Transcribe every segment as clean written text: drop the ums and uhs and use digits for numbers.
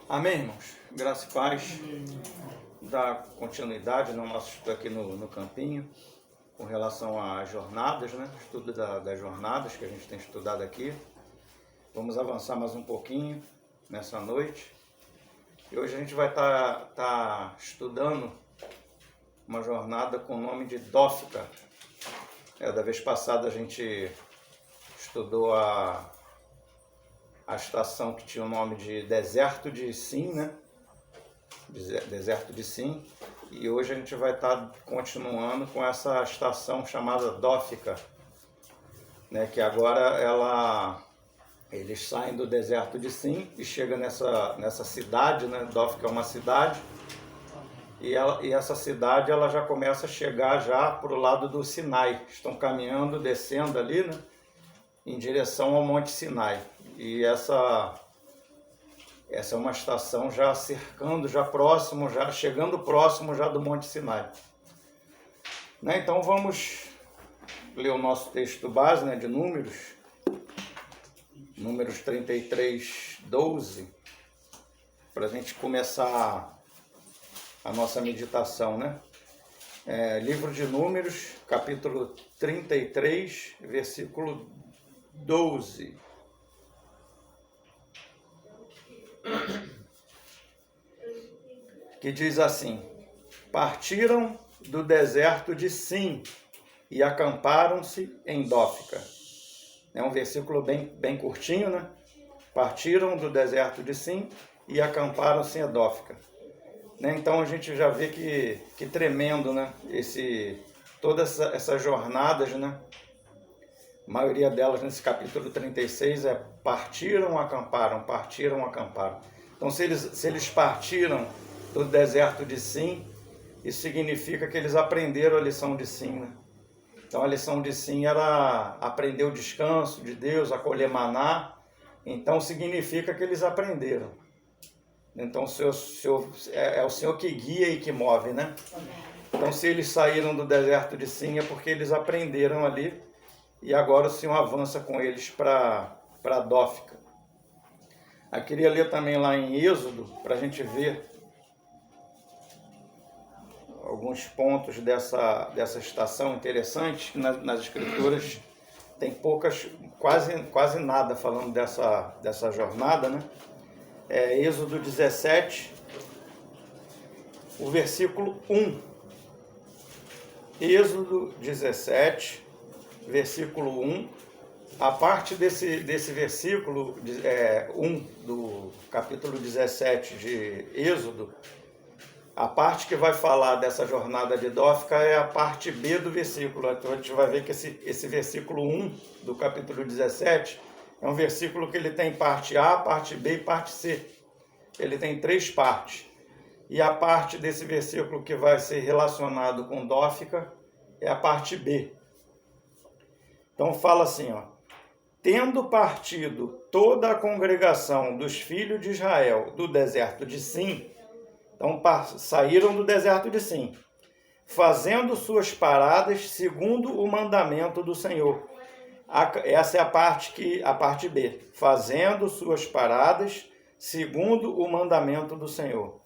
Amém, irmãos? Graça e paz. Dar continuidade no nosso estudo aqui no campinho, com relação às jornadas, né? Estudo das jornadas que a gente tem estudado aqui. Vamos avançar mais um pouquinho nessa noite. E hoje a gente vai estar estudando uma jornada com o nome de Dófica. Da vez passada a gente estudou a estação que tinha o nome de Deserto de Sim, né? Deserto de Sim. E hoje a gente vai estar continuando com essa estação chamada Dófica, né? Que agora eles saem do deserto de Sim e chegam nessa cidade, né? Dófica é uma cidade. E essa cidade ela já começa a chegar já para o lado do Sinai. Estão caminhando, descendo ali, né? Em direção ao Monte Sinai. E essa é uma estação já cercando, já próximo, já chegando próximo já do Monte Sinai. Né? Então vamos ler o nosso texto base, né, de Números 33, 12, para a gente começar a nossa meditação, né? Livro de Números, capítulo 33, versículo 12. Que diz assim: partiram do deserto de Sim e acamparam-se em Dófica. É um versículo bem curtinho, né? Partiram do deserto de Sim e acamparam-se em Dófica. Né? Então a gente já vê que tremendo, né? Todas essas jornadas, né? A maioria delas nesse capítulo 36 partiram, acamparam, partiram, acamparam. Então se eles partiram do deserto de Sim, isso significa que eles aprenderam a lição de Sim, né? Então a lição de Sim era aprender o descanso de Deus, acolher maná. Então significa que eles aprenderam. Então é o Senhor que guia e que move, né? Então se eles saíram do deserto de Sim é porque eles aprenderam ali. E agora o Senhor avança com eles para Dófica. Eu queria ler também lá em Êxodo, para a gente ver alguns pontos dessa estação interessantes, que nas Escrituras tem quase nada falando dessa jornada, né? Êxodo 17, o versículo 1. Êxodo 17, versículo 1, a parte desse versículo 1 do capítulo 17 de Êxodo, a parte que vai falar dessa jornada de Dófica é a parte B do versículo. Então a gente vai ver que esse versículo 1 do capítulo 17 é um versículo que ele tem parte A, parte B e parte C. Ele tem 3 partes. E a parte desse versículo que vai ser relacionado com Dófica é a parte B. Então fala assim, ó: tendo partido toda a congregação dos filhos de Israel do deserto de Sim, então saíram do deserto de Sim, fazendo suas paradas segundo o mandamento do Senhor. Essa é a parte B, fazendo suas paradas segundo o mandamento do Senhor.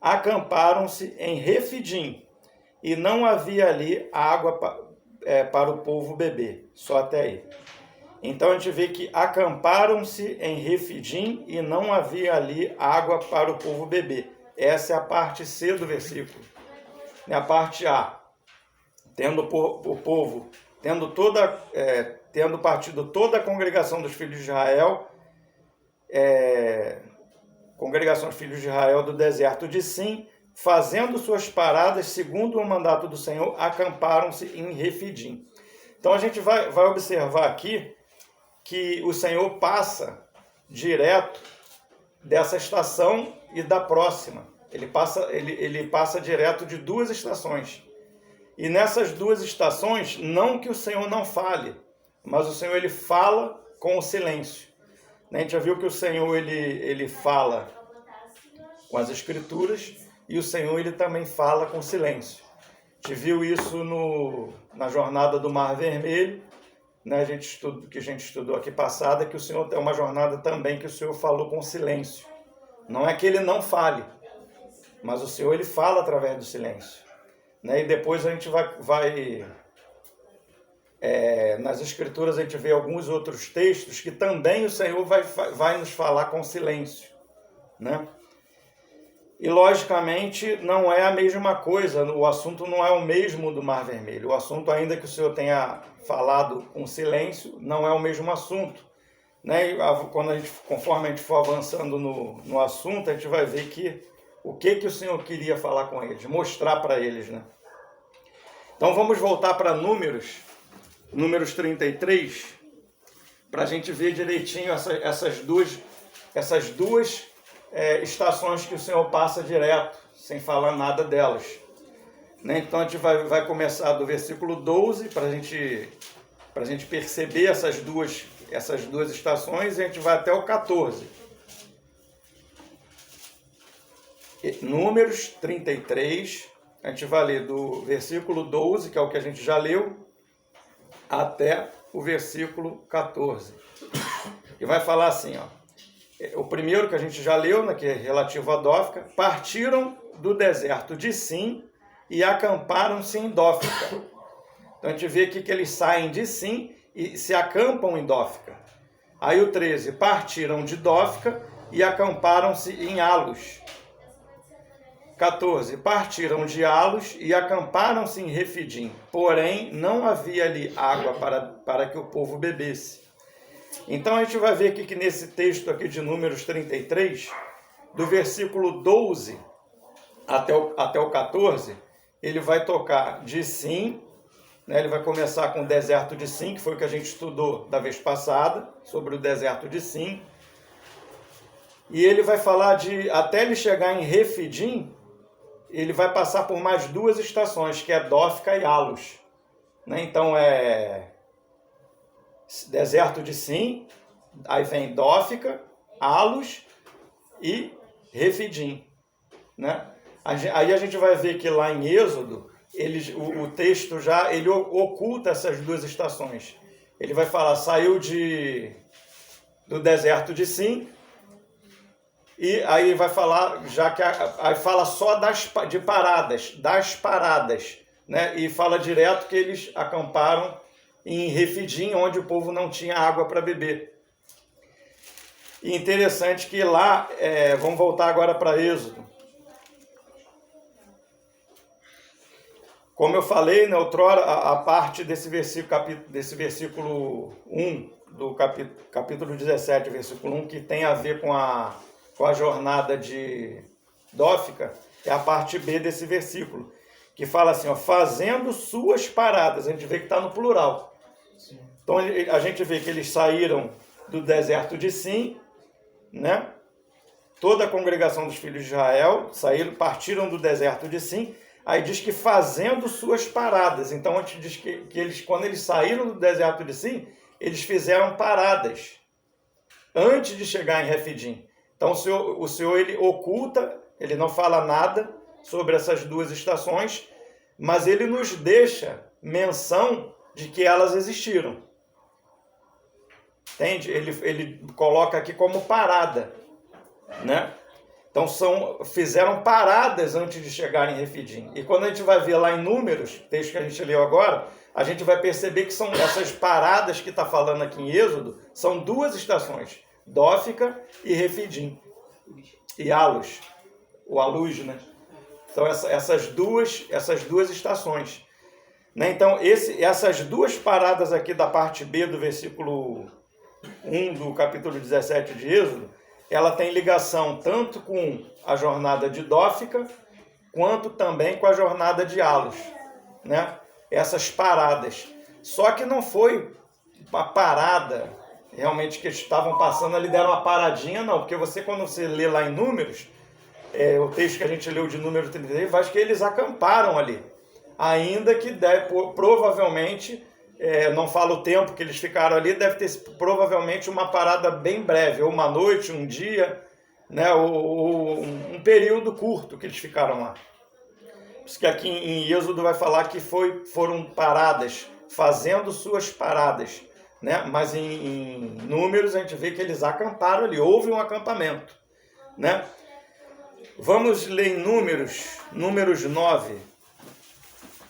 Acamparam-se em Refidim, e não havia ali água para o povo beber, só até aí. Então a gente vê que acamparam-se em Refidim e não havia ali água para o povo beber. Essa é a parte C do versículo. A parte A, tendo o povo, tendo partido toda a congregação dos filhos de Israel, congregação dos filhos de Israel do deserto de Sim, fazendo suas paradas segundo o mandato do Senhor, acamparam-se em Refidim. Então a gente vai observar aqui que o Senhor passa direto dessa estação e da próxima. Ele passa direto de 2 estações. E nessas 2 estações, não que o Senhor não fale, mas o Senhor ele fala com o silêncio. A gente já viu que o Senhor ele fala com as Escrituras e o Senhor ele também fala com silêncio. A gente viu isso na jornada do Mar Vermelho, né? Que a gente estudou aqui passada, que o Senhor tem uma jornada também que o Senhor falou com silêncio. Não é que ele não fale, mas o Senhor ele fala através do silêncio. Né? E depois a gente vai nas Escrituras a gente vê alguns outros textos que também o Senhor vai nos falar com silêncio. Né? E logicamente não é a mesma coisa, o assunto não é o mesmo do Mar Vermelho. O assunto, ainda que o Senhor tenha falado com silêncio, não é o mesmo assunto. Né? E conforme a gente for avançando no assunto, a gente vai ver o que o Senhor queria falar com eles, mostrar para eles. Né? Então vamos voltar para Números 33, para a gente ver direitinho essas duas estações que o Senhor passa direto, sem falar nada delas. Né? Então a gente vai começar do versículo 12, para a gente perceber essas duas estações, e a gente vai até o 14. Números 33, a gente vai ler do versículo 12, que é o que a gente já leu, até o versículo 14. E vai falar assim, ó. O primeiro que a gente já leu, né, que é relativo a Dófica: partiram do deserto de Sim e acamparam-se em Dófica. Então a gente vê aqui que eles saem de Sim e se acampam em Dófica. Aí o 13: partiram de Dófica e acamparam-se em Alos. 14: partiram de Alos e acamparam-se em Refidim, porém não havia ali água para que o povo bebesse. Então a gente vai ver aqui que nesse texto aqui de Números 33, do versículo 12 até o 14, ele vai tocar de Sim, né? Ele vai começar com o deserto de Sim, que foi o que a gente estudou da vez passada, sobre o deserto de Sim. E ele vai falar até ele chegar em Refidim, ele vai passar por mais duas estações, que é Dófica e Alos. Né? Então é deserto de Sim, aí vem Dófica, Alos e Refidim. Né? Aí a gente vai ver que lá em Êxodo, o texto ele oculta essas duas estações. Ele vai falar, saiu do deserto de Sim, e aí vai falar, aí fala só das paradas, né? E fala direto que eles acamparam em Refidim, onde o povo não tinha água para beber. E interessante que lá, vamos voltar agora para Êxodo. Como eu falei, né, outrora, a parte desse versículo 1, do capítulo 17, versículo 1, que tem a ver com a jornada de Dófica, é a parte B desse versículo, que fala assim, ó, fazendo suas paradas. A gente vê que está no plural. Sim. Então a gente vê que eles saíram do deserto de Sim, né? Toda a congregação dos filhos de Israel partiram do deserto de Sim. Aí diz que fazendo suas paradas. Então a gente diz que eles, quando eles saíram do deserto de Sim, eles fizeram paradas antes de chegar em Refidim. Então o Senhor ele oculta, ele não fala nada sobre essas duas estações, mas ele nos deixa menção de que elas existiram. Entende? Ele coloca aqui como parada, né? Então fizeram paradas antes de chegar em Refidim. E quando a gente vai ver lá em Números, texto que a gente leu agora, a gente vai perceber que são essas paradas que está falando aqui em Êxodo, são duas estações, Dófica e Refidim. E Alos, o Alus, né? Então essas duas estações. Né? Então essas duas paradas aqui da parte B do versículo 1 do capítulo 17 de Êxodo, ela tem ligação tanto com a jornada de Dófica, quanto também com a jornada de Alos, né? Essas paradas. Só que não foi uma parada realmente que eles estavam passando ali, deram uma paradinha, não. Porque quando você lê lá em Números, o texto que a gente leu de Número 33, vai que eles acamparam ali. Ainda que provavelmente... não falo o tempo que eles ficaram ali, deve ter provavelmente uma parada bem breve, ou uma noite, um dia, né, ou um período curto que eles ficaram lá. Por isso que aqui em Êxodo vai falar que foram paradas, fazendo suas paradas, né? Mas em Números a gente vê que eles acamparam ali, houve um acampamento, né? Vamos ler em Números 9.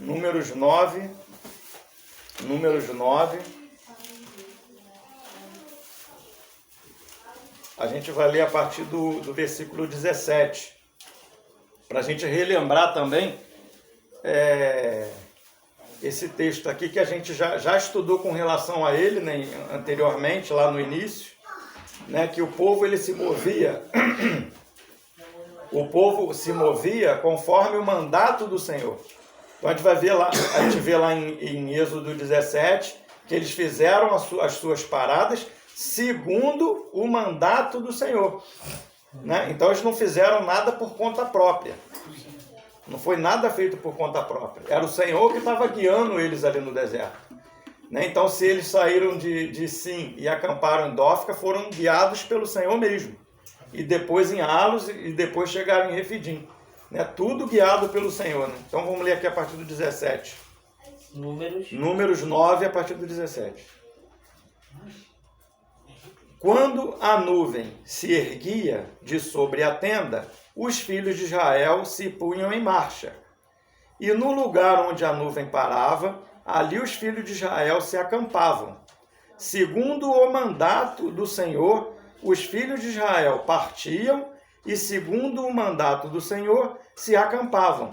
Números 9. A gente vai ler a partir do versículo 17. Para a gente relembrar também esse texto aqui que a gente já estudou com relação a ele, né, anteriormente, lá no início, né, que o povo ele se movia, conforme o mandato do Senhor. Então a gente vê lá em Êxodo 17 que eles fizeram as suas paradas segundo o mandato do Senhor, né? Então eles não fizeram nada por conta própria. Não foi nada feito por conta própria. Era o Senhor que estava guiando eles ali no deserto, né? Então, se eles saíram de Sim e acamparam em Dófica, foram guiados pelo Senhor mesmo. E depois em Alos, e depois chegaram em Refidim, né? Tudo guiado pelo Senhor, né? Então, vamos ler aqui a partir do 17. Números 9, a partir do 17. Quando a nuvem se erguia de sobre a tenda, os filhos de Israel se punham em marcha. E no lugar onde a nuvem parava, ali os filhos de Israel se acampavam. Segundo o mandato do Senhor, os filhos de Israel partiam e, segundo o mandato do Senhor, se acampavam.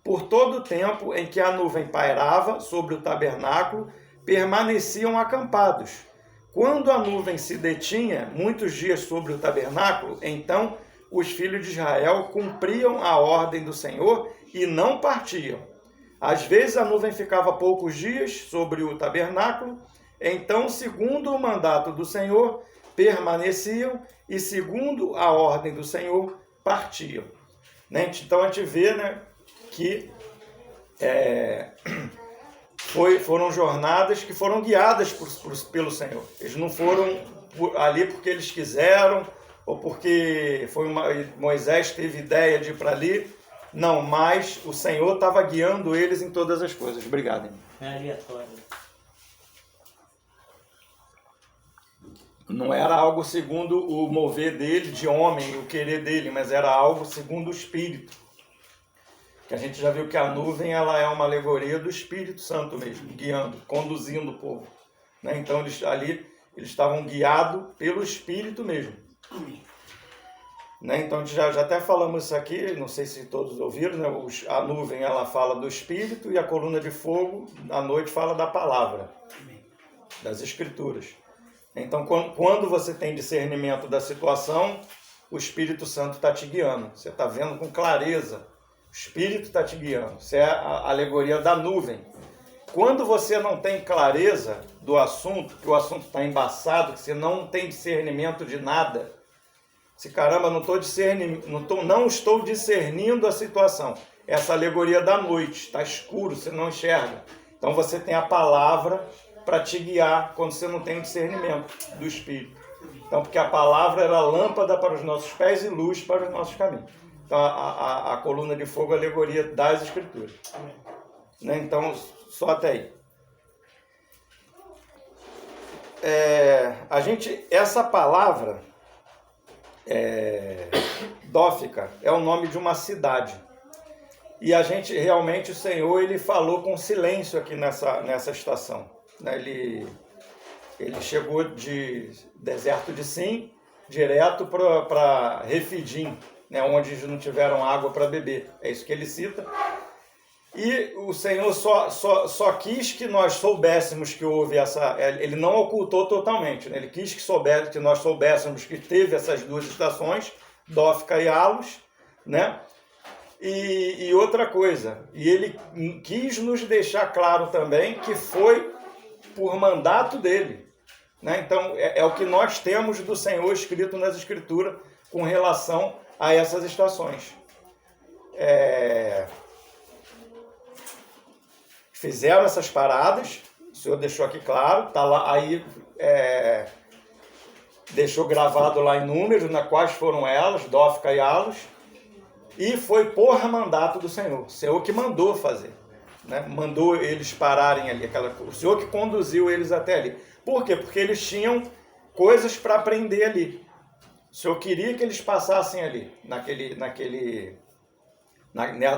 Por todo o tempo em que a nuvem pairava sobre o tabernáculo, permaneciam acampados. Quando a nuvem se detinha muitos dias sobre o tabernáculo, então os filhos de Israel cumpriam a ordem do Senhor e não partiam. Às vezes a nuvem ficava poucos dias sobre o tabernáculo, então, segundo o mandato do Senhor, permaneciam e, segundo a ordem do Senhor, partiam. Então a gente vê, né, que foram jornadas que foram guiadas pelo Senhor. Eles não foram ali porque eles quiseram, ou porque Moisés teve ideia de ir para ali. Não, mas o Senhor estava guiando eles em todas as coisas. Obrigado. É aleatório. Não era algo segundo o mover dele, de homem, o querer dele, mas era algo segundo o Espírito. Que a gente já viu que a nuvem ela é uma alegoria do Espírito Santo mesmo, guiando, conduzindo o povo, né? Então eles estavam guiados pelo Espírito mesmo. Né? Então a gente já até falamos isso aqui, não sei se todos ouviram, né? A nuvem ela fala do Espírito e a coluna de fogo à noite fala da palavra, das Escrituras. Então quando você tem discernimento da situação, o Espírito Santo está te guiando, você está vendo com clareza. O Espírito está te guiando. Isso é a alegoria da nuvem. Quando você não tem clareza do assunto, que o assunto está embaçado, que você não tem discernimento de nada, se caramba, não estou discernindo a situação. Essa alegoria da noite, está escuro, você não enxerga. Então você tem a palavra para te guiar quando você não tem o discernimento do Espírito. Então, porque a palavra era lâmpada para os nossos pés e luz para os nossos caminhos. Então, a coluna de fogo é a alegoria das Escrituras. Né? Então, só até aí. Essa palavra, Dófica, é o nome de uma cidade. E realmente, o Senhor, ele falou com silêncio aqui nessa estação. Né? Ele chegou de deserto de Sim, direto para Refidim, né, onde eles não tiveram água para beber. É isso que ele cita. E o Senhor só quis que nós soubéssemos que houve essa... Ele não ocultou totalmente, né? Ele quis que nós soubéssemos que teve essas duas estações, Dófica e Alos, né? E outra coisa, e ele quis nos deixar claro também que foi por mandato dele. Né? Então, é o que nós temos do Senhor escrito nas Escrituras com relação a essas estações. Fizeram essas paradas, o Senhor deixou aqui claro, tá lá, aí deixou gravado lá em Números, quais foram elas, Dófica e Alos, e foi por mandato do Senhor, o Senhor que mandou fazer, né? Mandou eles pararem ali, o Senhor que conduziu eles até ali. Por quê? Porque eles tinham coisas para aprender ali. O Senhor queria que eles passassem ali,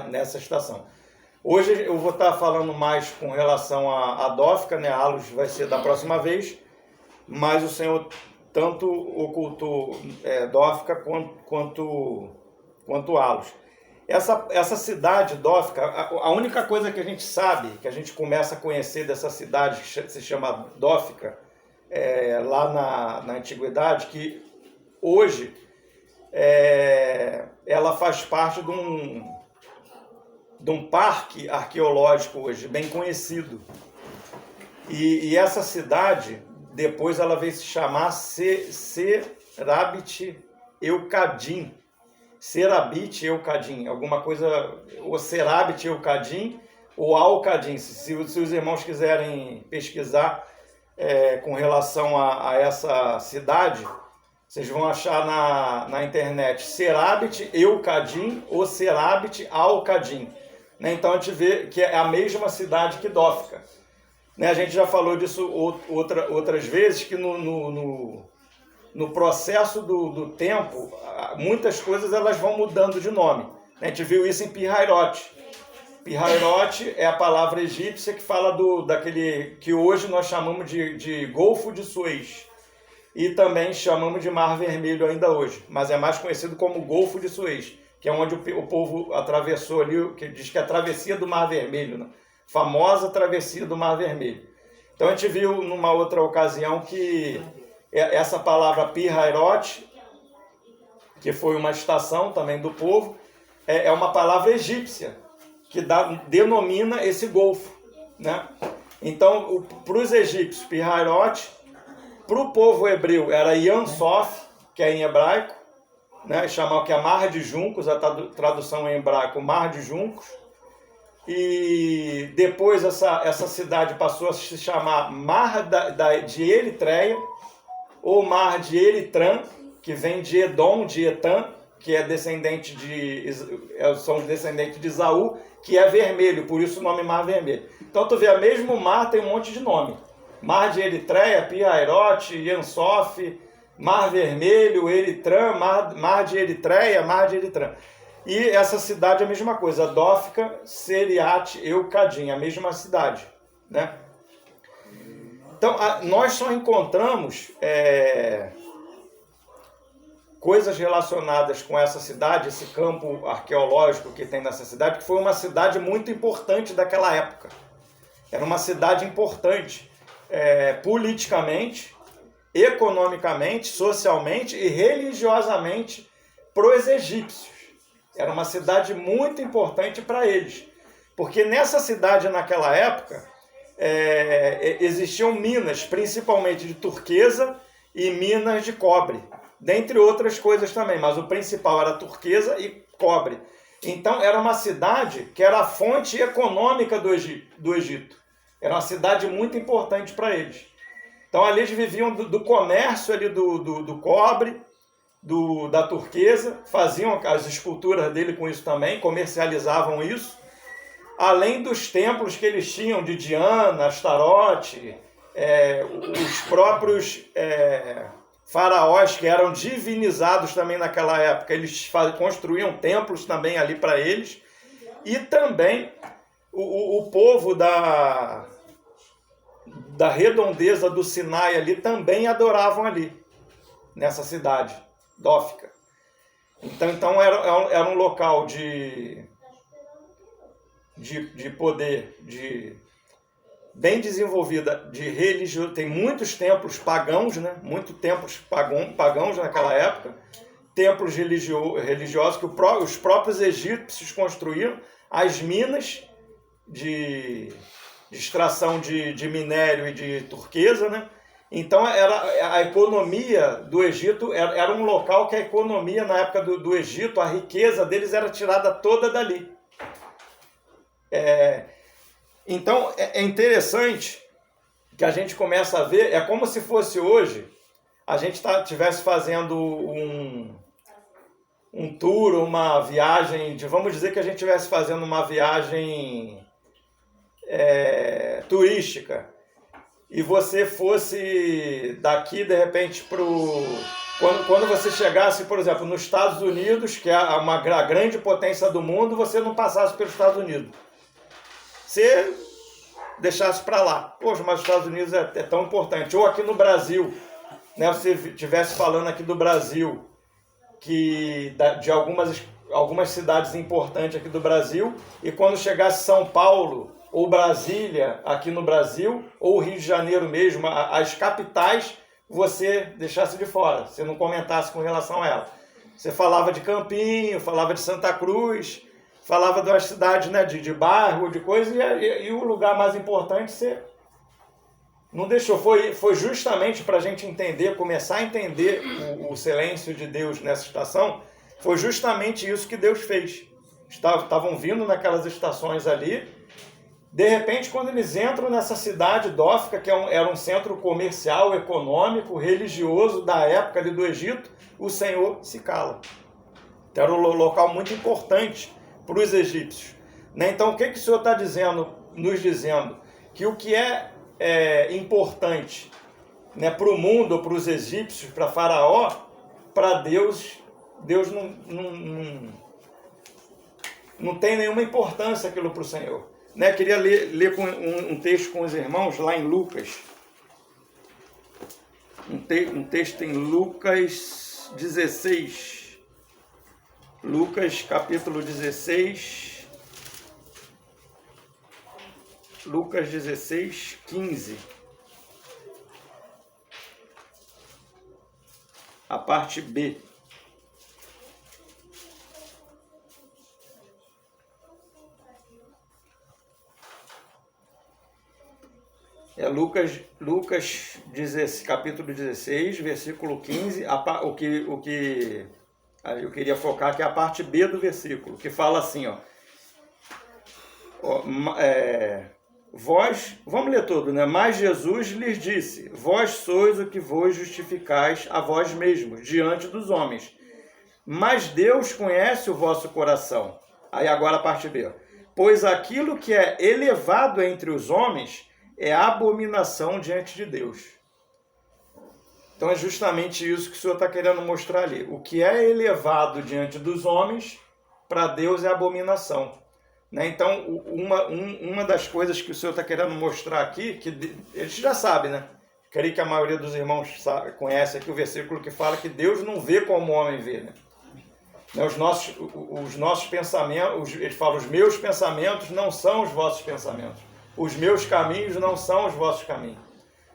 nessa estação. Hoje eu vou estar falando mais com relação à Dófica, né? A Alos vai ser da próxima vez, mas o Senhor tanto ocultou Dófica quanto Alos. Essa cidade, Dófica, a única coisa que a gente sabe, que a gente começa a conhecer dessa cidade, que se chama Dófica, lá na antiguidade, que hoje ela faz parte de um parque arqueológico hoje bem conhecido. E essa cidade, depois ela veio se chamar Serabit Eucadim. Serabit Eucadim, alguma coisa, ou Serabit Eucadim ou Alcadim. Se os irmãos quiserem pesquisar com relação a essa cidade, vocês vão achar na internet Serabit Eucadim ou Serabit Alcadim. Né? Então a gente vê que é a mesma cidade que Dófica. Né? A gente já falou disso outras vezes, que no processo do tempo, muitas coisas elas vão mudando de nome. A gente viu isso em Pihairote. Pihairote é a palavra egípcia que fala daquele que hoje nós chamamos de Golfo de Suez. E também chamamos de Mar Vermelho ainda hoje, mas é mais conhecido como Golfo de Suez, que é onde o povo atravessou ali, que diz que é a travessia do Mar Vermelho, né? Famosa travessia do Mar Vermelho. Então a gente viu numa outra ocasião que essa palavra Pihairote, que foi uma estação também do povo, é uma palavra egípcia, que denomina esse golfo. Né? Então, para os egípcios, Pihairote, para o povo hebreu era Yam Sof, que é em hebraico, né? Chamam que é Mar de Juncos, a tradução em hebraico, Mar de Juncos. E depois essa cidade passou a se chamar Mar de Eritreia, ou Mar de Eritran, que vem de Edom, de Etam, que são descendentes de Esaú, que é vermelho, por isso o nome Mar Vermelho. Então tu vê, o mesmo mar tem um monte de nome. Mar de Eritreia, Pihairote, Yam Sof, Mar Vermelho, Eritran, Mar de Eritreia, Mar de Eritran. E essa cidade é a mesma coisa, Dófica, Seriat, Eucadim, a mesma cidade. Né? Então, nós só encontramos coisas relacionadas com essa cidade, esse campo arqueológico que tem nessa cidade, que foi uma cidade muito importante daquela época. Era uma cidade importante politicamente, economicamente, socialmente e religiosamente para os egípcios. Era uma cidade muito importante para eles, porque nessa cidade, naquela época, existiam minas, principalmente de turquesa e minas de cobre, dentre outras coisas também, mas o principal era turquesa e cobre. Então era uma cidade que era a fonte econômica do Egito. Era uma cidade muito importante para eles. Então ali eles viviam do comércio ali do cobre, da turquesa, faziam as esculturas dele com isso também, comercializavam isso, além dos templos que eles tinham de Diana, Astarote, os próprios faraós que eram divinizados também naquela época, eles construíam templos também ali para eles, e também o povo da redondeza do Sinai ali também adoravam ali, nessa cidade, Dófica. Então era um local de poder, bem desenvolvida, de religião. Tem muitos templos pagãos, né? Muitos templos pagãos naquela época, templos religiosos que os próprios egípcios construíram, as minas de extração de minério e de turquesa, né? Então a economia do Egito era um local que a economia na época do Egito, a riqueza deles era tirada toda dali. Então é interessante que a gente começa a ver, é como se fosse hoje, a gente estivesse fazendo um tour, uma viagem, vamos dizer que a gente estivesse fazendo uma viagem turística, e você fosse daqui de repente Quando você chegasse, por exemplo, nos Estados Unidos, que é a grande potência do mundo, você não passasse pelos Estados Unidos. Você deixasse para lá. Poxa, mas os Estados Unidos é tão importante. Ou aqui no Brasil, né, você estivesse falando aqui do Brasil, de algumas cidades importantes aqui do Brasil, e quando chegasse São Paulo ou Brasília aqui no Brasil, ou Rio de Janeiro mesmo, as capitais, você deixasse de fora, você não comentasse com relação a ela. Você falava de Campinho, falava de Santa Cruz, falava das cidades, né, de bairro, de coisa, e o lugar mais importante você não deixou. Foi justamente para a gente entender, começar a entender o silêncio de Deus nessa estação, foi justamente isso que Deus fez. Estavam vindo naquelas estações ali, de repente, quando eles entram nessa cidade Dófica, que era um centro comercial, econômico, religioso da época ali do Egito, o Senhor se cala. Então, era um local muito importante para os egípcios. Então, o que o Senhor está nos dizendo? Que o que é importante, né, para o mundo, para os egípcios, para Faraó, para Deus não tem nenhuma importância aquilo para o Senhor. Né, queria ler um texto com os irmãos lá em Lucas. Um texto em Lucas 16. Lucas capítulo 16. Lucas 16, 15. A parte B. Lucas capítulo 16, versículo 15, o que eu queria focar que é a parte B do versículo, que fala assim, vamos ler tudo, né? Mas Jesus lhes disse, vós sois o que vos justificais a vós mesmos, diante dos homens. Mas Deus conhece o vosso coração. Aí agora a parte B. Pois aquilo que é elevado entre os homens é abominação diante de Deus. Então é justamente isso que o Senhor está querendo mostrar ali. O que é elevado diante dos homens, para Deus é abominação. Né? Então, uma das coisas que o Senhor está querendo mostrar aqui, que a gente já sabe, né? Creio que a maioria dos irmãos conhece aqui o versículo que fala que Deus não vê como o homem vê, né? Os nossos pensamentos, ele fala, os meus pensamentos não são os vossos pensamentos. Os meus caminhos não são os vossos caminhos.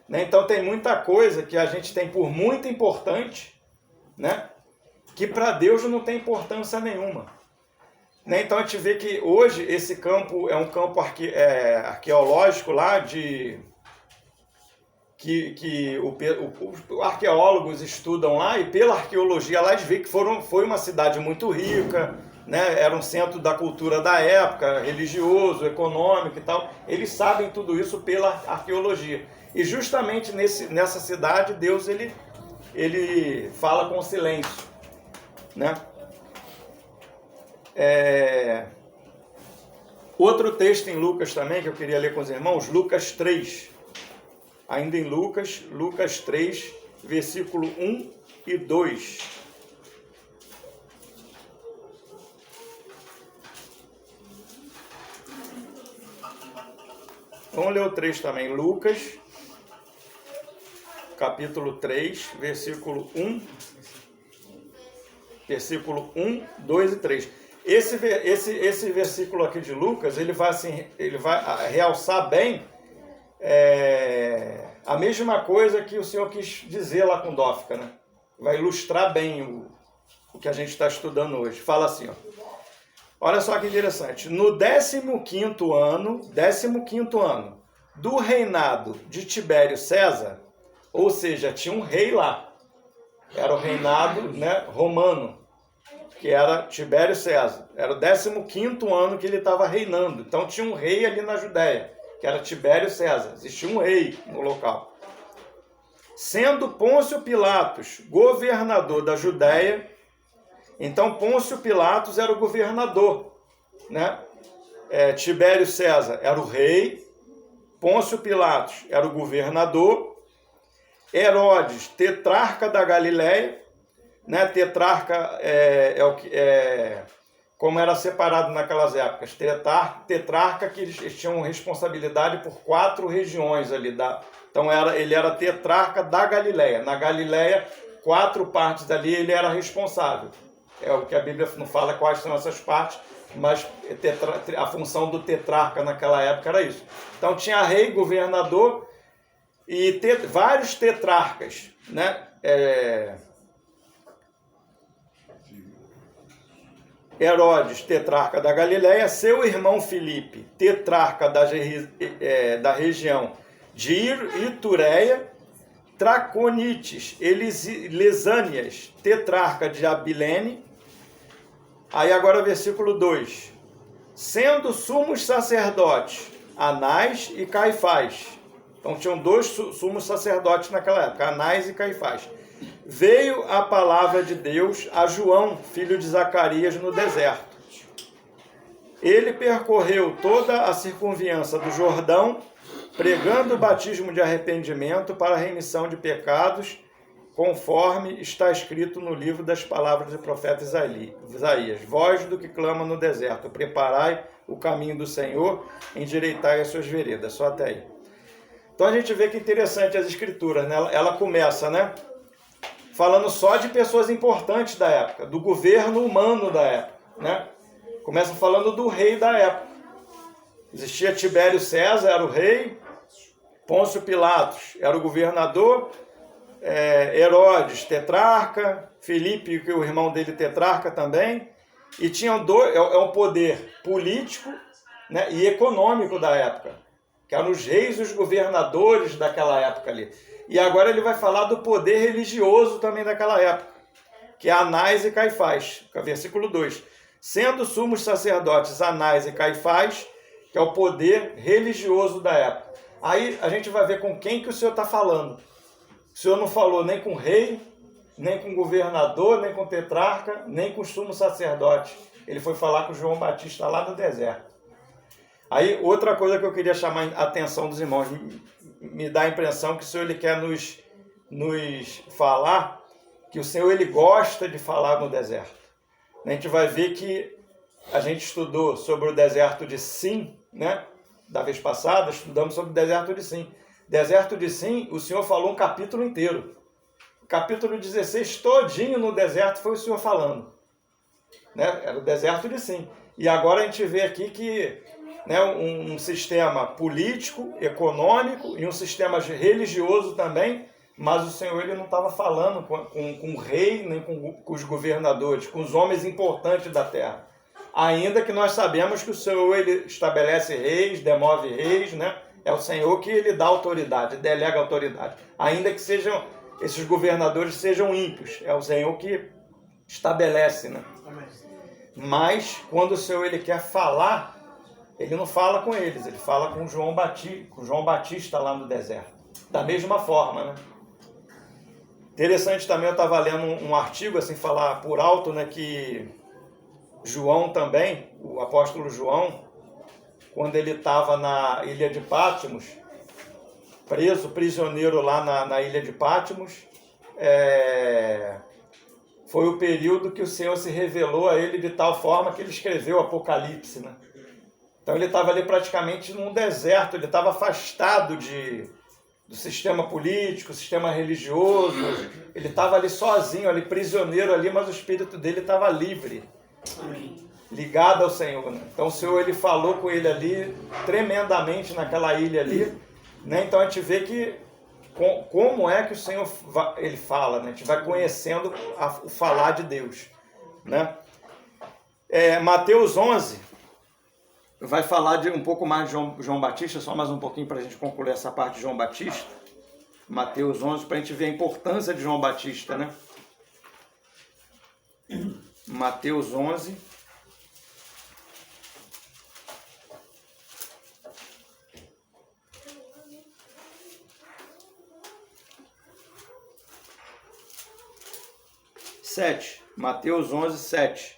Né? Então tem muita coisa que a gente tem por muito importante, né? Que para Deus não tem importância nenhuma. Né? Então a gente vê que hoje esse campo é um campo arqueológico lá que os arqueólogos estudam lá, e pela arqueologia lá eles veem que foi uma cidade muito rica, né? Era um centro da cultura da época, religioso, econômico e tal. Eles sabem tudo isso pela arqueologia. E justamente nessa cidade, Deus ele fala com silêncio. Né? Outro texto em Lucas também, que eu queria ler com os irmãos, Lucas 3. Ainda em Lucas 3, versículo 1 e 2. Vamos ler o 3 também. Lucas, capítulo 3, versículo 1, 2 e 3. Esse versículo aqui de Lucas, ele vai realçar bem a mesma coisa que o Senhor quis dizer lá com Dófica, né? Vai ilustrar bem o que a gente está estudando hoje. Fala assim, olha só que interessante. No 15º ano do reinado de Tibério César, ou seja, tinha um rei lá. Era o reinado, né, romano, que era Tibério César. Era o 15º ano que ele estava reinando. Então tinha um rei ali na Judéia, que era Tibério César. Existia um rei no local. Sendo Pôncio Pilatos governador da Judéia, então Pôncio Pilatos era o governador, né? Tibério César era o rei, Pôncio Pilatos era o governador, Herodes, tetrarca da Galileia, né? Tetrarca como era separado naquelas épocas. Tetrarca que eles tinham responsabilidade por 4 regiões ali. Então ele era tetrarca da Galileia. Na Galileia, 4 partes ali ele era responsável. É o que a Bíblia não fala quais são essas partes, mas a função do tetrarca naquela época era isso. Então tinha rei, governador e vários tetrarcas, né? Herodes, tetrarca da Galileia, seu irmão Filipe, tetrarca da região de Itureia, Traconites, Lesânias, tetrarca de Abilene. Aí agora versículo 2. Sendo sumos sacerdotes, Anás e Caifás. Então tinham 2 sumos sacerdotes naquela época, Anás e Caifás. Veio a palavra de Deus a João, filho de Zacarias, no deserto. Ele percorreu toda a circunviança do Jordão, pregando o batismo de arrependimento para a remissão de pecados, conforme está escrito no livro das palavras do profeta Isaías. Voz do que clama no deserto, preparai o caminho do Senhor, endireitai as suas veredas. Só até aí. Então a gente vê que interessante as escrituras, né? Ela começa, né? Falando só de pessoas importantes da época, do governo humano da época, né? Começa falando do rei da época. Existia Tibério César, era o rei, Pôncio Pilatos era o governador, Herodes, tetrarca, Filipe, que é o irmão dele, tetrarca também, e tinham um poder político, né, e econômico da época, que eram os reis e os governadores daquela época ali. E agora ele vai falar do poder religioso também daquela época, que é Anás e Caifás, que é o versículo 2. Sendo sumos sacerdotes Anás e Caifás, que é o poder religioso da época. Aí a gente vai ver com quem que o Senhor está falando. O Senhor não falou nem com o rei, nem com o governador, nem com o tetrarca, nem com o sumo sacerdote. Ele foi falar com João Batista lá no deserto. Aí outra coisa que eu queria chamar a atenção dos irmãos, me dá a impressão que o Senhor ele quer nos falar que o Senhor ele gosta de falar no deserto. A gente vai ver que a gente estudou sobre o deserto de Sim, né? Da vez passada, estudamos sobre o deserto de Sim. Deserto de Sim, o Senhor falou um capítulo inteiro. O capítulo 16 todinho no deserto foi o Senhor falando. Né? Era o deserto de Sim. E agora a gente vê aqui que, né, um sistema político, econômico e um sistema religioso também, mas o Senhor ele não estava falando com o rei, nem com os governadores, com os homens importantes da terra. Ainda que nós sabemos que o Senhor ele estabelece reis, demove reis, né? É o Senhor que ele dá autoridade, delega autoridade. Ainda que esses governadores sejam ímpios, é o Senhor que estabelece, né? Mas quando o Senhor ele quer falar, ele não fala com eles, ele fala com João Batista lá no deserto. Da mesma forma, né? Interessante também, eu estava lendo um artigo, assim, falar por alto, né, que João também, o apóstolo João, quando ele estava na ilha de Patmos, prisioneiro lá na ilha de Patmos, foi o período que o Senhor se revelou a ele de tal forma que ele escreveu o Apocalipse, né? Então ele estava ali praticamente num deserto, ele estava afastado do sistema político, sistema religioso, ele estava ali sozinho, ali prisioneiro ali, mas o espírito dele estava livre, ligado ao Senhor, né? Então o Senhor ele falou com ele ali tremendamente naquela ilha ali, né? Então a gente vê que como é que o Senhor ele fala, né? A gente vai conhecendo o falar de Deus, né? Mateus 11 vai falar de um pouco mais de João Batista, só mais um pouquinho para a gente concluir essa parte de João Batista. Mateus 11, para a gente ver a importância de João Batista, né? Mateus 11. Mateus 11, 7.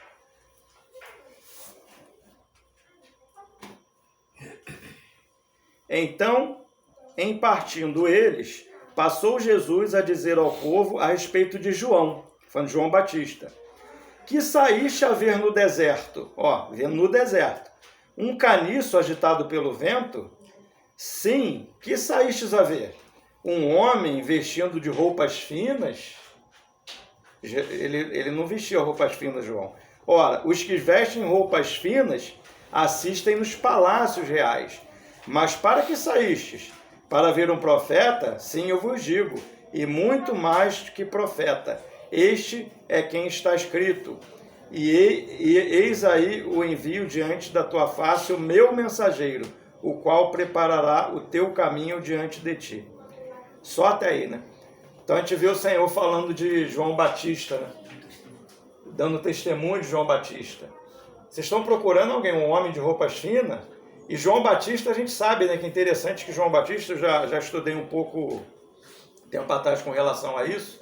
Então, em partindo eles, passou Jesus a dizer ao povo a respeito de João, falando de João Batista, que saíste a ver no deserto, vendo no deserto, um caniço agitado pelo vento, sim, que saístes a ver? Um homem vestindo de roupas finas? Ele não vestia roupas finas, João. Ora, os que vestem roupas finas assistem nos palácios reais. Mas para que saístes? Para ver um profeta? Sim, eu vos digo, e muito mais que profeta. Este é quem está escrito. E eis aí o envio diante da tua face o meu mensageiro, o qual preparará o teu caminho diante de ti. Só até aí, né? Então a gente vê o Senhor falando de João Batista, né? Dando testemunho de João Batista. Vocês estão procurando alguém, um homem de roupas finas? E João Batista, a gente sabe, né, que é interessante que João Batista, eu já estudei um pouco tempo atrás com relação a isso.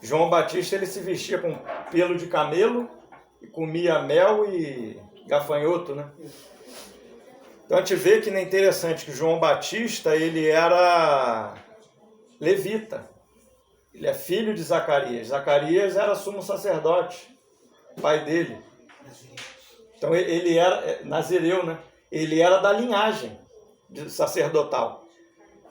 João Batista, ele se vestia com pelo de camelo e comia mel e gafanhoto, né? Então a gente vê que é interessante que João Batista, ele era levita. Ele é filho de Zacarias. Zacarias era sumo sacerdote, pai dele. Então ele era nazireu, né? Ele era da linhagem sacerdotal.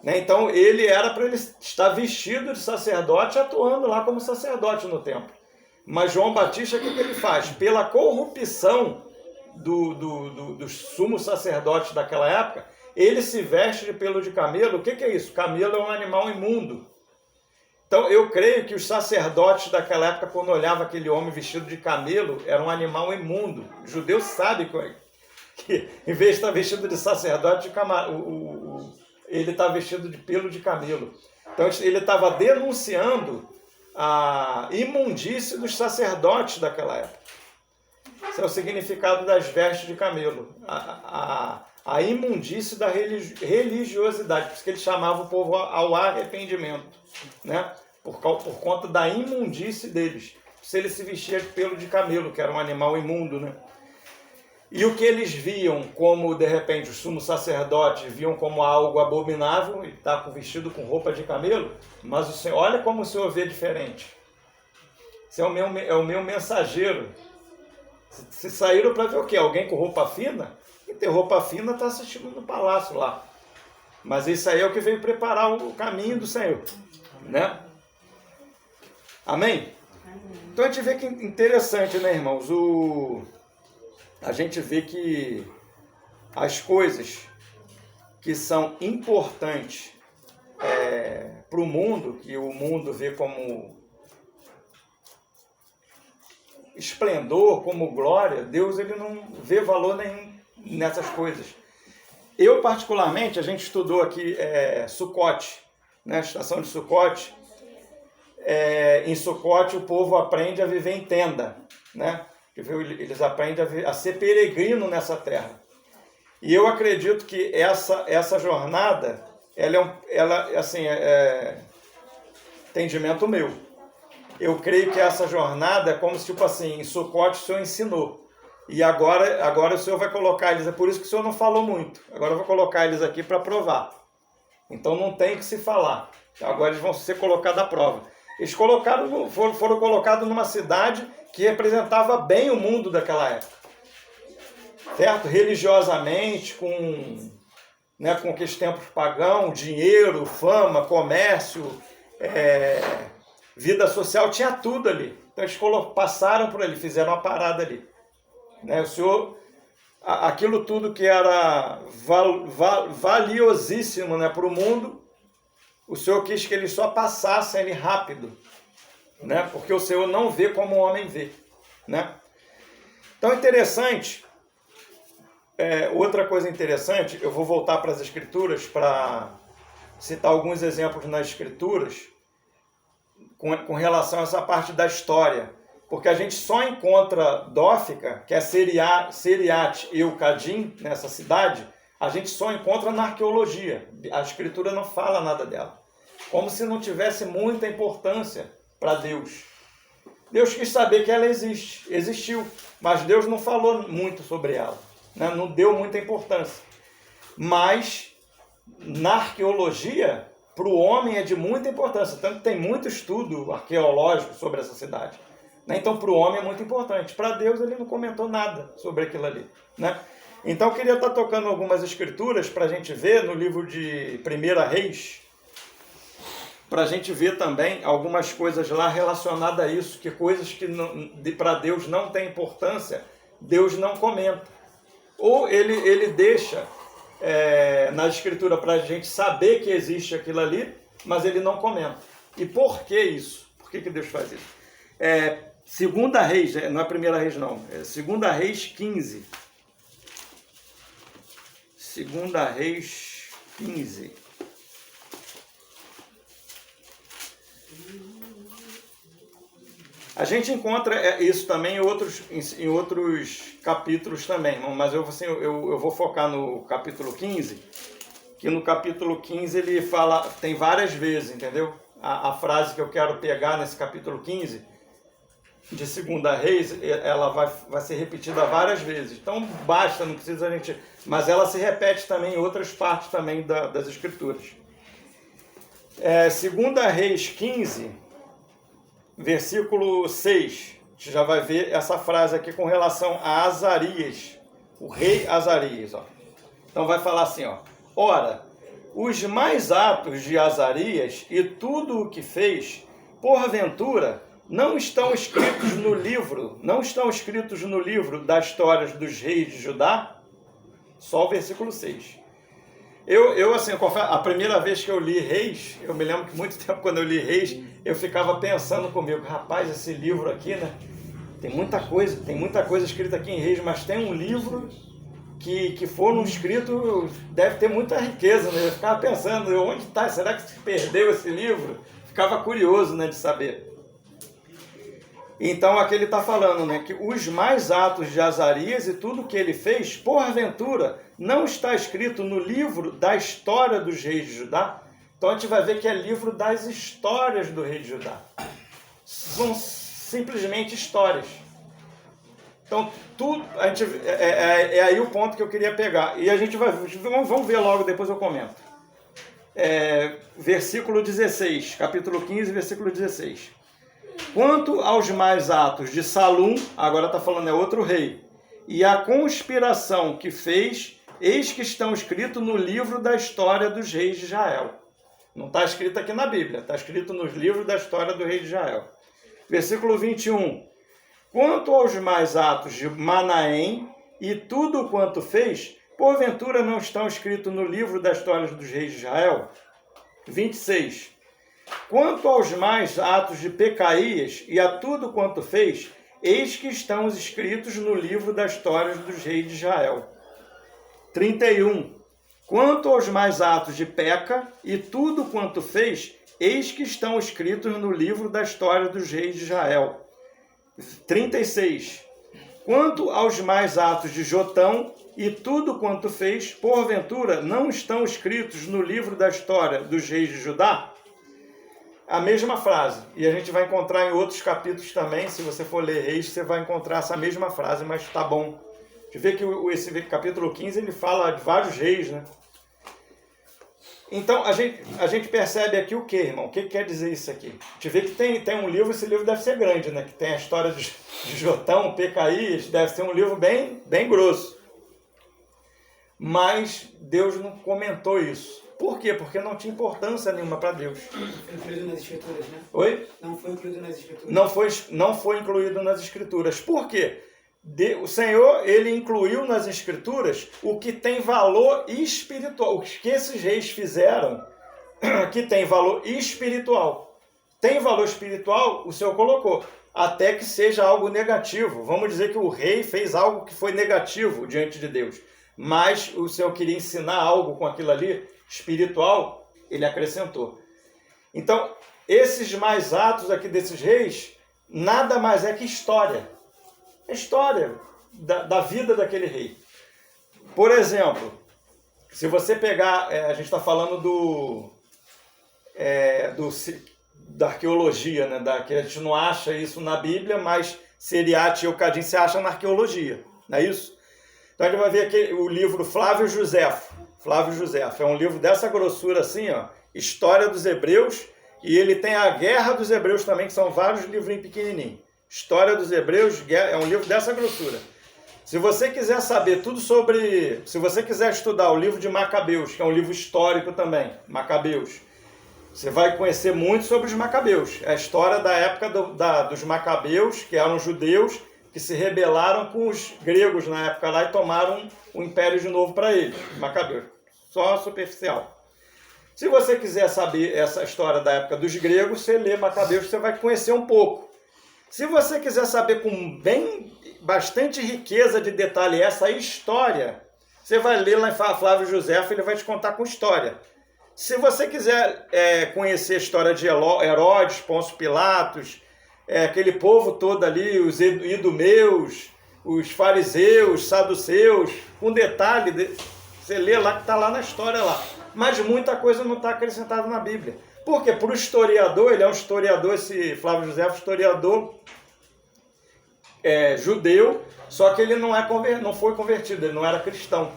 Né? Então ele era para ele estar vestido de sacerdote, atuando lá como sacerdote no templo. Mas João Batista, o que ele faz? Pela corrupção dos sumos sacerdotes daquela época, ele se veste de pelo de camelo. O que é isso? Camelo é um animal imundo. Então eu creio que os sacerdotes daquela época, quando olhavam aquele homem vestido de camelo, era um animal imundo. O judeu sabe que em vez de estar vestido de sacerdote, ele está vestido de pelo de camelo. Então ele estava denunciando a imundície dos sacerdotes daquela época. Esse é o significado das vestes de camelo. A imundície da religiosidade. Por isso que ele chamava o povo ao arrependimento. Né? Por conta da imundície deles. Se ele se vestia de pelo de camelo, que era um animal imundo, né? E o que eles viam como, de repente, os sumos sacerdotes viam como algo abominável, ele está vestido com roupa de camelo, mas o Senhor, olha como o Senhor vê diferente. Esse é o meu mensageiro. Se saíram para ver o quê? Alguém com roupa fina? Quem tem roupa fina está assistindo no palácio lá. Mas isso aí é o que veio preparar o caminho do Senhor. Né? Amém? Então a gente vê que interessante, né, irmãos? A gente vê que as coisas que são importantes para o mundo, que o mundo vê como esplendor, como glória, Deus ele não vê valor nenhum nessas coisas. Eu, particularmente, a gente estudou aqui Sucote, né, a estação de Sucote. Em Sucote o povo aprende a viver em tenda, né? Eles aprendem a ser peregrino nessa terra. E eu acredito que essa jornada, entendimento meu. Eu creio que essa jornada é como se, tipo assim, em Sucote o Senhor ensinou. E agora o Senhor vai colocar eles, é por isso que o Senhor não falou muito. Agora eu vou colocar eles aqui para provar. Então não tem que se falar. Agora eles vão ser colocados à prova. Eles foram colocados numa cidade que representava bem o mundo daquela época. Certo? Religiosamente, com aqueles tempos pagãos, dinheiro, fama, comércio, vida social, tinha tudo ali. Então eles passaram por ali, fizeram uma parada ali. Né? O Senhor, aquilo tudo que era valiosíssimo, né, para o mundo, o Senhor quis que eles só passassem ali rápido, né? Porque o Senhor não vê como o homem vê, né? Então é interessante, outra coisa interessante, eu vou voltar para as Escrituras para citar alguns exemplos nas Escrituras com relação a essa parte da história, porque a gente só encontra Dófica, que é Seriat e Eucadim, nessa cidade, a gente só encontra na arqueologia. A Escritura não fala nada dela. Como se não tivesse muita importância para Deus. Deus quis saber que ela existiu, mas Deus não falou muito sobre ela, né? Não deu muita importância. Mas, na arqueologia, para o homem é de muita importância. Tanto que tem muito estudo arqueológico sobre essa cidade. Né? Então, para o homem é muito importante. Para Deus, ele não comentou nada sobre aquilo ali. Né? Então, eu queria estar tocando algumas escrituras para a gente ver no livro de 1 Reis, para a gente ver também algumas coisas lá relacionadas a isso, que coisas que para Deus não tem importância, Deus não comenta. Ou ele deixa na escritura para a gente saber que existe aquilo ali, mas ele não comenta. E por que isso? Por que Deus faz isso? Segunda Reis, não é 1 Reis não, é 2 Reis 15. 2 Reis 15. A gente encontra isso também em outros capítulos também, mas eu vou focar no capítulo 15, que no capítulo 15 ele fala, tem várias vezes, entendeu? A frase que eu quero pegar nesse capítulo 15, de 2 Reis, ela vai ser repetida várias vezes. Então basta, não precisa a gente... Mas ela se repete também em outras partes também das Escrituras. 2 Reis 15, versículo 6. A gente já vai ver essa frase aqui com relação a Azarias, o rei Azarias. Ó. Então vai falar assim, ó. Ora, os mais atos de Azarias e tudo o que fez, porventura, não estão escritos no livro das histórias dos reis de Judá? Só o versículo 6. Eu assim, a primeira vez que eu li Reis, eu me lembro que muito tempo quando eu li Reis, eu ficava pensando comigo, rapaz, esse livro aqui, né? Tem muita coisa escrita aqui em Reis, mas tem um livro que foram escritos, deve ter muita riqueza, né? Eu ficava pensando, onde está? Será que se perdeu esse livro? Ficava curioso, né, de saber. Então aqui ele está falando, né, que os mais atos de Azarias e tudo que ele fez, porventura, não está escrito no livro da história dos reis de Judá. Então a gente vai ver que é livro das histórias do rei de Judá. São simplesmente histórias. Então tudo, é aí o ponto que eu queria pegar. E a gente vamos ver logo, depois eu comento. Versículo 16, capítulo 15, versículo 16. Quanto aos mais atos de Salum, agora está falando, é outro rei, e a conspiração que fez, eis que estão escritos no livro da história dos reis de Israel. Não está escrito aqui na Bíblia, está escrito nos livros da história do rei de Israel. Versículo 21. Quanto aos mais atos de Manaém e tudo quanto fez, porventura não estão escritos no livro da história dos reis de Israel? 26. Quanto aos mais atos de Pecaías e a tudo quanto fez, eis que estão escritos no livro das histórias dos reis de Israel. 31. Quanto aos mais atos de Peca e tudo quanto fez, eis que estão escritos no livro da história dos reis de Israel. 36. Quanto aos mais atos de Jotão e tudo quanto fez, porventura, não estão escritos no livro da história dos reis de Judá? A mesma frase, e a gente vai encontrar em outros capítulos também, se você for ler Reis, você vai encontrar essa mesma frase, mas tá bom. A gente vê que esse capítulo 15, ele fala de vários reis, né? Então, a gente percebe aqui o que, irmão? O que quer dizer isso aqui? A gente vê que tem um livro, esse livro deve ser grande, né? Que tem a história de Jotão, Pecaías, deve ser um livro bem, bem grosso. Mas Deus não comentou isso. Por quê? Porque não tinha importância nenhuma para Deus. Foi incluído nas Escrituras, né? Oi? Não foi incluído nas Escrituras. Não foi incluído nas Escrituras. Por quê? O Senhor, ele incluiu nas Escrituras o que tem valor espiritual. O que esses reis fizeram, que tem valor espiritual. Tem valor espiritual, o Senhor colocou. Até que seja algo negativo. Vamos dizer que o rei fez algo que foi negativo diante de Deus. Mas o Senhor queria ensinar algo com aquilo ali, espiritual, ele acrescentou. Então, esses mais atos aqui desses reis, nada mais é que história. É história da vida daquele rei. Por exemplo, se você pegar, a gente está falando da arqueologia, né? Que a gente não acha isso na Bíblia, mas Siriat e Eucadim se acha na arqueologia, não é isso? Então a gente vai ver aqui o livro Flávio Josefo. Flávio Josefo é um livro dessa grossura assim, ó, História dos Hebreus, e ele tem a Guerra dos Hebreus também, que são vários livrinhos pequenininhos. História dos Hebreus é um livro dessa grossura. Se você quiser saber tudo sobre... Se você quiser estudar o livro de Macabeus, que é um livro histórico também, Macabeus, você vai conhecer muito sobre os Macabeus. É a história da época dos Macabeus, que eram judeus, que se rebelaram com os gregos na época lá e tomaram o império de novo para eles, Macabeus. Só superficial. Se você quiser saber essa história da época dos gregos, você lê Macabeus, você vai conhecer um pouco. Se você quiser saber com bastante riqueza de detalhe essa história, você vai ler lá em Flávio Josefo, ele vai te contar com história. Se você quiser conhecer a história de Herodes, Pôncio Pilatos, aquele povo todo ali, os idumeus, os fariseus, saduceus, com detalhe, você lê lá que está lá na história lá. Mas muita coisa não está acrescentada na Bíblia. Por quê? Para o historiador, ele é um historiador, esse Flávio Josefo, historiador judeu, só que ele não foi convertido, ele não era cristão.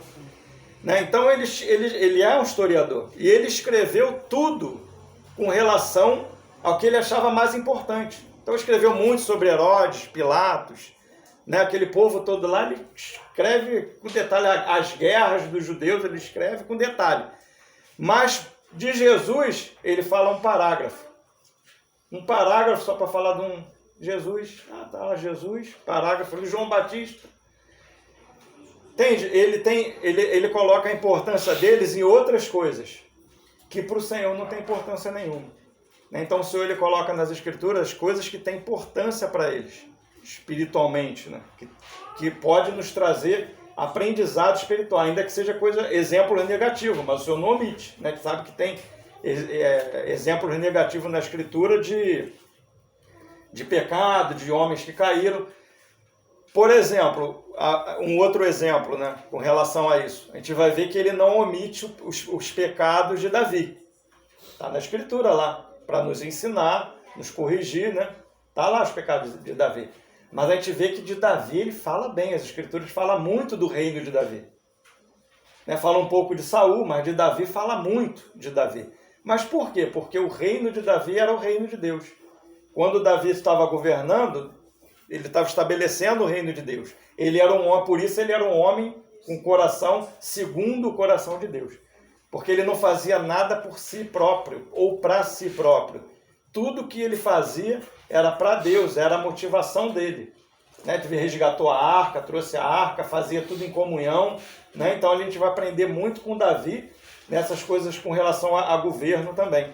Né? Então ele é um historiador. E ele escreveu tudo com relação ao que ele achava mais importante. Então escreveu muito sobre Herodes, Pilatos, né? Aquele povo todo lá, ele escreve com detalhe. As guerras dos judeus, ele escreve com detalhe. Mas de Jesus, ele fala um parágrafo. Um parágrafo só para falar de um Jesus. Tá lá Jesus, parágrafo de João Batista. Entende? Ele coloca a importância deles em outras coisas, que para o Senhor não tem importância nenhuma. Então o Senhor ele coloca nas Escrituras coisas que têm importância para eles, espiritualmente, né? que pode nos trazer aprendizado espiritual, ainda que seja exemplo negativo, mas o Senhor não omite, né? Sabe que tem exemplos negativos na Escritura de pecado, de homens que caíram. Por exemplo, um outro exemplo, né, com relação a isso, a gente vai ver que ele não omite os pecados de Davi. Está na Escritura lá, para nos ensinar, nos corrigir, né? Está lá os pecados de Davi. Mas a gente vê que de Davi ele fala bem, as Escrituras falam muito do reino de Davi. Né? Fala um pouco de Saul, mas de Davi fala muito de Davi. Mas por quê? Porque o reino de Davi era o reino de Deus. Quando Davi estava governando, ele estava estabelecendo o reino de Deus. Ele era um homem, por isso ele era um homem com coração segundo o coração de Deus. Porque ele não fazia nada por si próprio ou para si próprio. Tudo que ele fazia era para Deus, era a motivação dele. Né? Ele resgatou a arca, trouxe a arca, fazia tudo em comunhão. Né? Então a gente vai aprender muito com Davi nessas coisas com relação a governo também.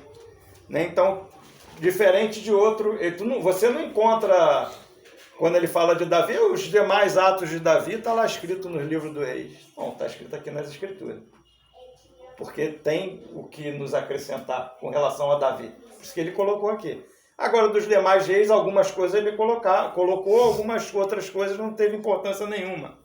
Né? Então, diferente de outro, você não encontra, quando ele fala de Davi, os demais atos de Davi está lá escrito nos livros dos reis. Bom, está escrito aqui nas Escrituras. Porque tem o que nos acrescentar com relação a Davi. Por isso que ele colocou aqui. Agora, dos demais reis, algumas coisas ele colocou, algumas outras coisas não teve importância nenhuma.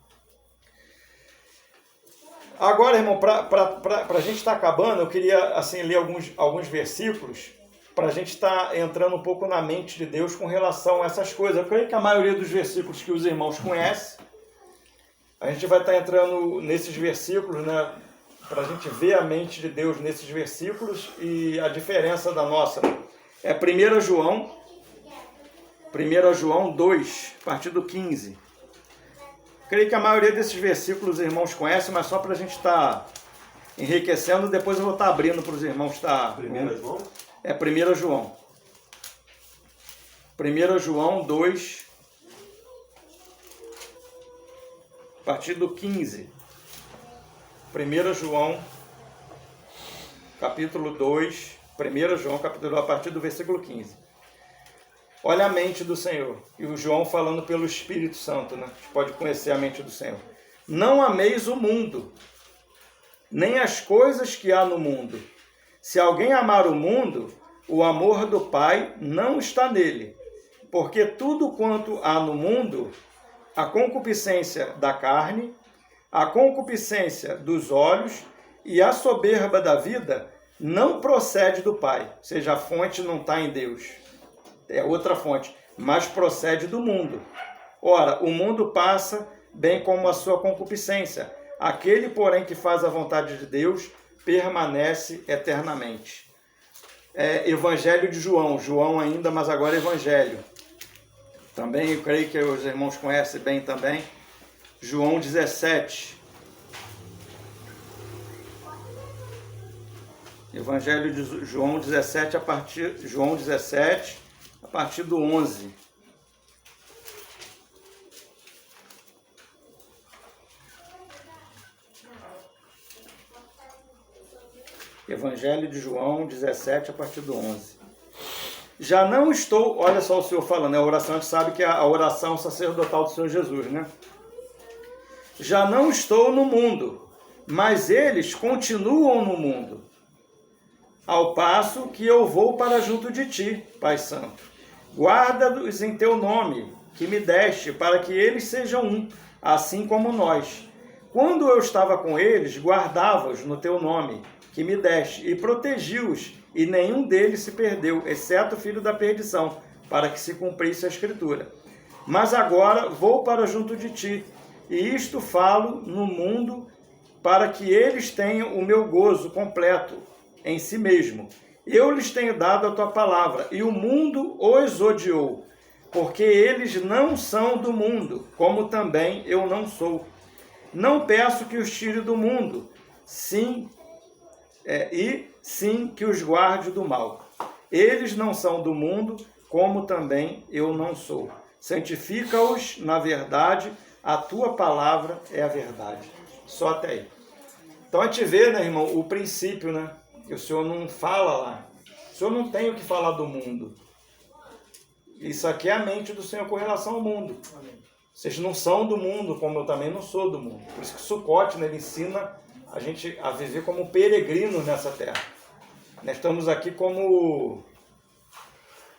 Agora, irmão, para a gente estar acabando, eu queria assim, ler alguns versículos para a gente estar entrando um pouco na mente de Deus com relação a essas coisas. Eu creio que a maioria dos versículos que os irmãos conhecem, a gente vai estar entrando nesses versículos, né, para a gente ver a mente de Deus nesses versículos e a diferença da nossa. É 1 João 2, a partir do 15. Creio que a maioria desses versículos os irmãos conhecem, mas só para a gente estar enriquecendo, depois eu vou estar abrindo para os irmãos estar... 1 João? É 1 João. 1 João 2, a partir do 15. 1 João, capítulo 2, 1 João, capítulo 2, a partir do versículo 15. Olha a mente do Senhor. E o João falando pelo Espírito Santo, né? A gente pode conhecer a mente do Senhor. Não ameis o mundo, nem as coisas que há no mundo. Se alguém amar o mundo, o amor do Pai não está nele. Porque tudo quanto há no mundo, a concupiscência da carne, a concupiscência dos olhos e a soberba da vida não procede do Pai. Ou seja, a fonte não está em Deus. É outra fonte, mas procede do mundo. Ora, o mundo passa, bem como a sua concupiscência. Aquele, porém, que faz a vontade de Deus, permanece eternamente. Evangelho de João. João ainda, mas agora Evangelho. Também eu creio que os irmãos conhecem bem também. João 17. Evangelho de João 17, a partir do 11. Evangelho de João 17, a partir do 11. Já não estou, olha só o Senhor falando, a oração, a gente sabe que é a oração sacerdotal do Senhor Jesus, né? Já não estou no mundo, mas eles continuam no mundo, ao passo que eu vou para junto de ti, Pai Santo. Guarda-os em teu nome, que me deste, para que eles sejam um, assim como nós. Quando eu estava com eles, guardava-os no teu nome, que me deste, e protegi-os, e nenhum deles se perdeu, exceto o filho da perdição, para que se cumprisse a Escritura. Mas agora vou para junto de ti, e isto falo no mundo, para que eles tenham o meu gozo completo em si mesmo. Eu lhes tenho dado a tua palavra, e o mundo os odiou, porque eles não são do mundo, como também eu não sou. Não peço que os tire do mundo, sim que os guarde do mal. Eles não são do mundo, como também eu não sou. Santifica-os na verdade, a tua palavra é a verdade. Só até aí. Então a gente vê, né, irmão, o princípio, né? Que o Senhor não fala lá. O Senhor não tem o que falar do mundo. Isso aqui é a mente do Senhor com relação ao mundo. Vocês não são do mundo, como eu também não sou do mundo. Por isso que Sucote, né, ele ensina a gente a viver como peregrinos nessa terra. Nós estamos aqui como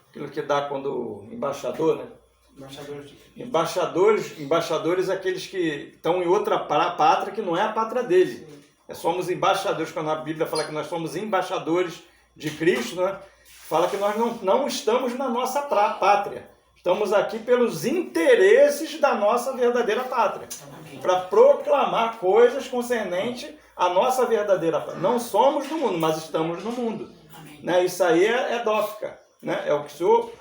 aquilo que dá quando embaixador, né? Embaixadores aqueles que estão em outra pátria que não é a pátria dele. Somos embaixadores, quando a Bíblia fala que nós somos embaixadores de Cristo, né? Fala que nós não estamos na nossa pátria. Estamos aqui pelos interesses da nossa verdadeira pátria. Para proclamar coisas concernentes à nossa verdadeira pátria. Não somos do mundo, mas estamos no mundo. Né? Isso aí é Dófica. Né? É o que o Senhor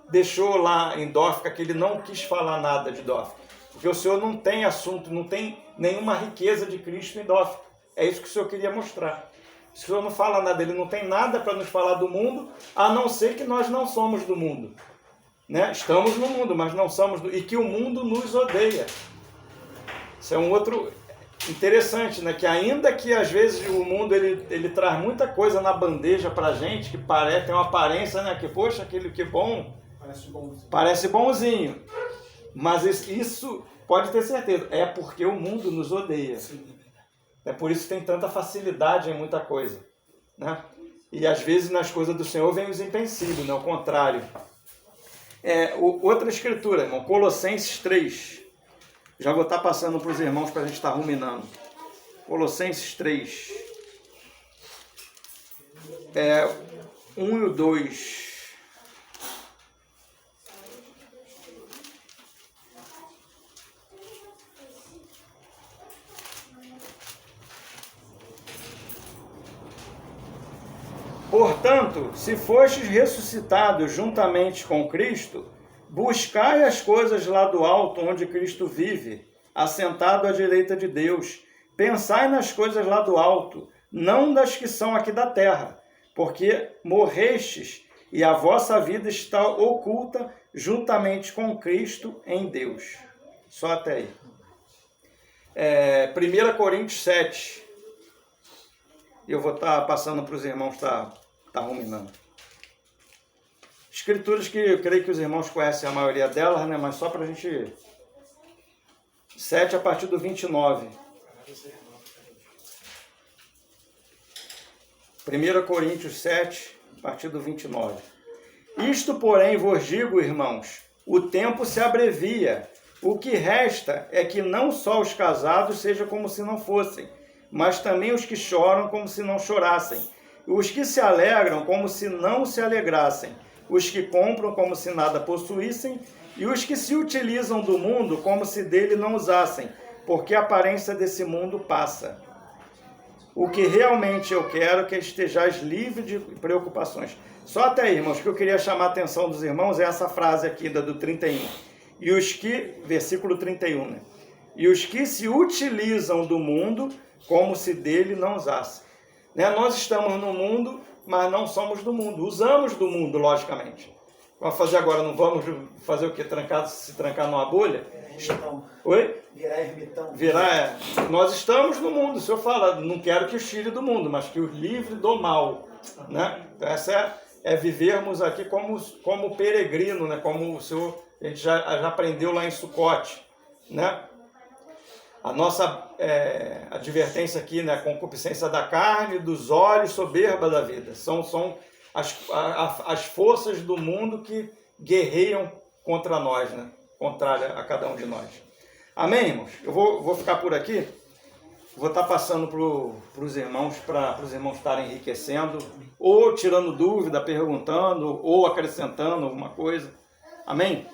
deixou lá em Dófica, que ele não quis falar nada de Dófica. Porque o Senhor não tem assunto, não tem nenhuma riqueza de Cristo em Dófica. É isso que o Senhor queria mostrar. O Senhor não fala nada, ele não tem nada para nos falar do mundo, a não ser que nós não somos do mundo. Né? Estamos no mundo, mas não somos e que o mundo nos odeia. Isso é um outro interessante, né? Que ainda que às vezes o mundo ele traz muita coisa na bandeja para a gente, que tem uma aparência, né? Que, poxa, aquele que bom, parece bonzinho. Mas isso pode ter certeza, é porque o mundo nos odeia. É por isso que tem tanta facilidade em muita coisa. Né? E às vezes nas coisas do Senhor vem os empecilhos, né? Ao contrário. Outra escritura, irmão, Colossenses 3. Já vou estar passando para os irmãos para a gente estar ruminando. Colossenses 3. 1 e 2. Portanto, se fostes ressuscitados juntamente com Cristo, buscai as coisas lá do alto, onde Cristo vive, assentado à direita de Deus. Pensai nas coisas lá do alto, não das que são aqui da terra, porque morrestes e a vossa vida está oculta juntamente com Cristo em Deus. Só até aí. 1 Coríntios 7. Eu vou estar passando para os irmãos estar ruminando. Escrituras que eu creio que os irmãos conhecem a maioria delas, né? Mas só para a gente... 7 a partir do 29. 1 Coríntios 7, a partir do 29. Isto, porém, vos digo, irmãos, o tempo se abrevia. O que resta é que não só os casados sejam como se não fossem, mas também os que choram como se não chorassem, os que se alegram como se não se alegrassem, os que compram como se nada possuíssem, e os que se utilizam do mundo como se dele não usassem, porque a aparência desse mundo passa. O que realmente eu quero é que estejais livres de preocupações. Só até aí, irmãos, que eu queria chamar a atenção dos irmãos é essa frase aqui do 31. E os que, versículo 31, né? E os que se utilizam do mundo como se dele não usasse. Né? Nós estamos no mundo, mas não somos do mundo. Usamos do mundo, logicamente. Vamos fazer agora, não vamos fazer o quê? Se trancar numa bolha? Ermitão. Oi? Virar ermitão. Nós estamos no mundo. O Senhor fala, não quero que os tire do mundo, mas que os livre do mal. Né? Então essa é vivermos aqui como peregrino, né? Como o Senhor, a gente já aprendeu lá em Sucote, né? A nossa advertência aqui, né? Concupiscência da carne, dos olhos, soberba da vida. São as forças do mundo que guerreiam contra nós, né? Contrária a cada um de nós. Amém, irmãos? Eu vou ficar por aqui. Vou estar passando para os irmãos estarem enriquecendo, ou tirando dúvida, perguntando, ou acrescentando alguma coisa. Amém?